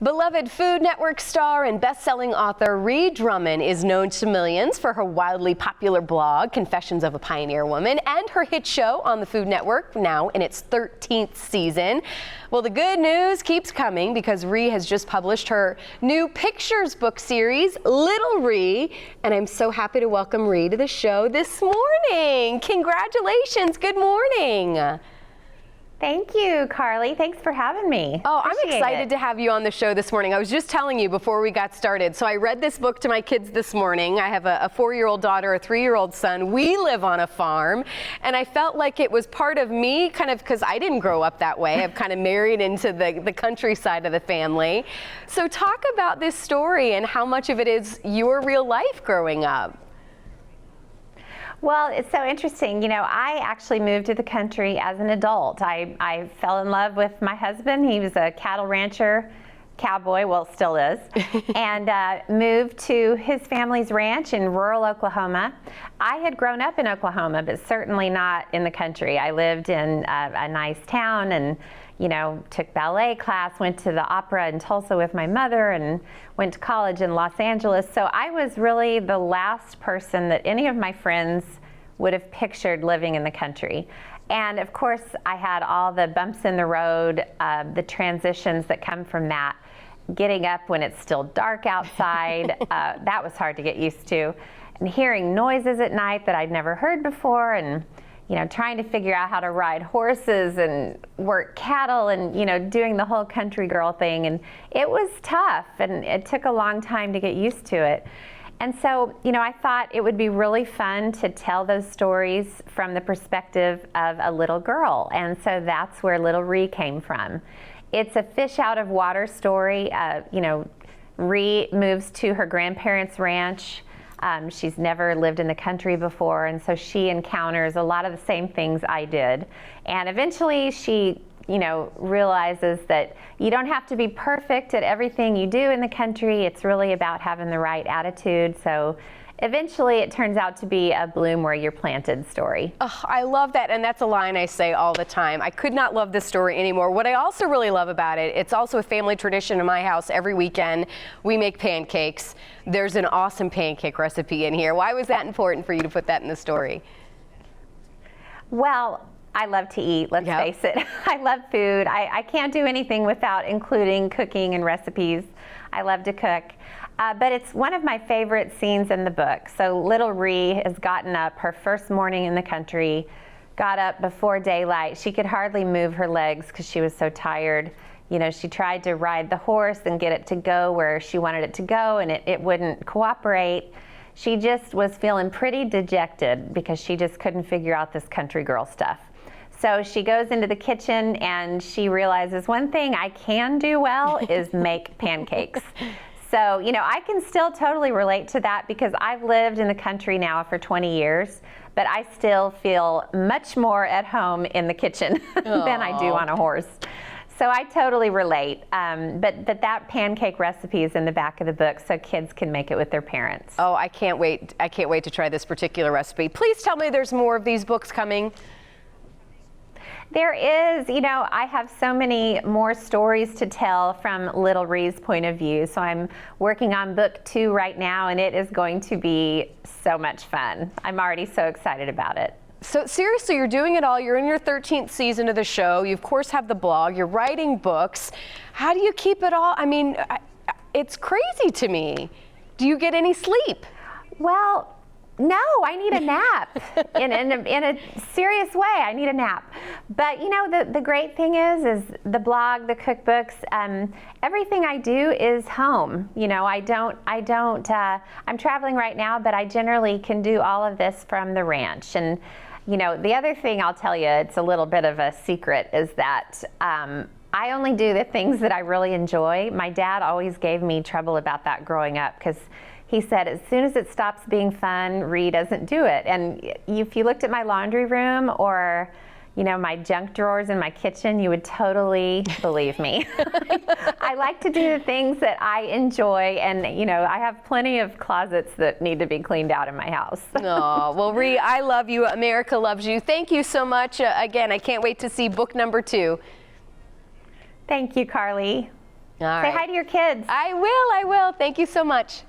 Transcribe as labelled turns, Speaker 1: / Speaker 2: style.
Speaker 1: Beloved Food Network star and best-selling author Ree Drummond is known to millions for her wildly popular blog, Confessions of a Pioneer Woman, and her hit show on the Food Network, now in its 13th season. Well, the good news keeps coming because Ree has just published her new pictures book series, Little Ree, and I'm so happy to welcome Ree to the show this morning. Congratulations, good morning.
Speaker 2: Thank you, Carly. Thanks for having me.
Speaker 1: Oh, I'm excited to have you on the show this morning. I was just telling you before we got started. So I read this book to my kids this morning. I have a 4-year-old daughter, a 3-year-old son. We live on a farm, and I felt like it was part of me, kind of because I didn't grow up that way. I've kind of married into the countryside of the family. So talk about this story and how much of it is your real life growing up.
Speaker 2: Well, it's so interesting. You know, I actually moved to the country as an adult. I fell in love with my husband. He was a cattle rancher, cowboy, well, still is, and moved to his family's ranch in rural Oklahoma. I had grown up in Oklahoma, but certainly not in the country. I lived in a nice town and, you know, took ballet class, went to the opera in Tulsa with my mother, and went to college in Los Angeles. So I was really the last person that any of my friends would have pictured living in the country. And of course, I had all the bumps in the road, the transitions that come from that. Getting up when it's still dark outside, that was hard to get used to. And hearing noises at night that I'd never heard before, and you know, trying to figure out how to ride horses and work cattle and, you know, doing the whole country girl thing. And it was tough, and it took a long time to get used to it. And so, you know, I thought it would be really fun to tell those stories from the perspective of a little girl. And so that's where Little Ree came from. It's a fish out of water story. You know, Ree moves to her grandparents' ranch. She's never lived in the country before, and so she encounters a lot of the same things I did. And eventually she, you know, realizes that you don't have to be perfect at everything you do in the country. It's really about having the right attitude. So eventually it turns out to be a bloom where you're planted story.
Speaker 1: Oh, I love that, and that's a line I say all the time. I could not love this story anymore. What I also really love about it, it's also a family tradition in my house. Every weekend we make pancakes. There's an awesome pancake recipe in here. Why was that important for you to put that in the story?
Speaker 2: Well, I love to eat, let's face it. I love food. I can't do anything without including cooking and recipes. I love to cook. But it's one of my favorite scenes in the book. So Little Ree has gotten up her first morning in the country, got up before daylight. She could hardly move her legs because she was so tired. You know, she tried to ride the horse and get it to go where she wanted it to go, and it wouldn't cooperate. She just was feeling pretty dejected because she just couldn't figure out this country girl stuff. So she goes into the kitchen and she realizes one thing I can do well is make pancakes. So, you know, I can still totally relate to that because I've lived in the country now for 20 years, but I still feel much more at home in the kitchen than I do on a horse. So I totally relate, but that pancake recipe is in the back of the book so kids can make it with their parents.
Speaker 1: Oh, I can't wait. I can't wait to try this particular recipe. Please tell me there's more of these books coming.
Speaker 2: There is, you know, I have so many more stories to tell from Little Ree's point of view. So I'm working on book 2 right now, and it is going to be so much fun. I'm already so excited about it.
Speaker 1: So seriously, you're doing it all. You're in your 13th season of the show. You, of course, have the blog. You're writing books. How do you keep it all? I mean, it's crazy to me. Do you get any sleep?
Speaker 2: Well, no, I need a nap. in a serious way, I need a nap. But you know, the great thing is the blog, the cookbooks, everything I do is home. You know, I'm traveling right now, but I generally can do all of this from the ranch. And you know, the other thing I'll tell you, it's a little bit of a secret, is that I only do the things that I really enjoy. My dad always gave me trouble about that growing up because he said, as soon as it stops being fun, Ree doesn't do it. And if you looked at my laundry room or, you know, my junk drawers in my kitchen, you would totally believe me. I like to do the things that I enjoy, and, you know, I have plenty of closets that need to be cleaned out in my house.
Speaker 1: Oh, well, Ree, I love you. America loves you. Thank you so much. Again, I can't wait to see book number 2.
Speaker 2: Thank you, Carly.
Speaker 1: All
Speaker 2: Say
Speaker 1: right.
Speaker 2: hi to your kids.
Speaker 1: I will. Thank you so much.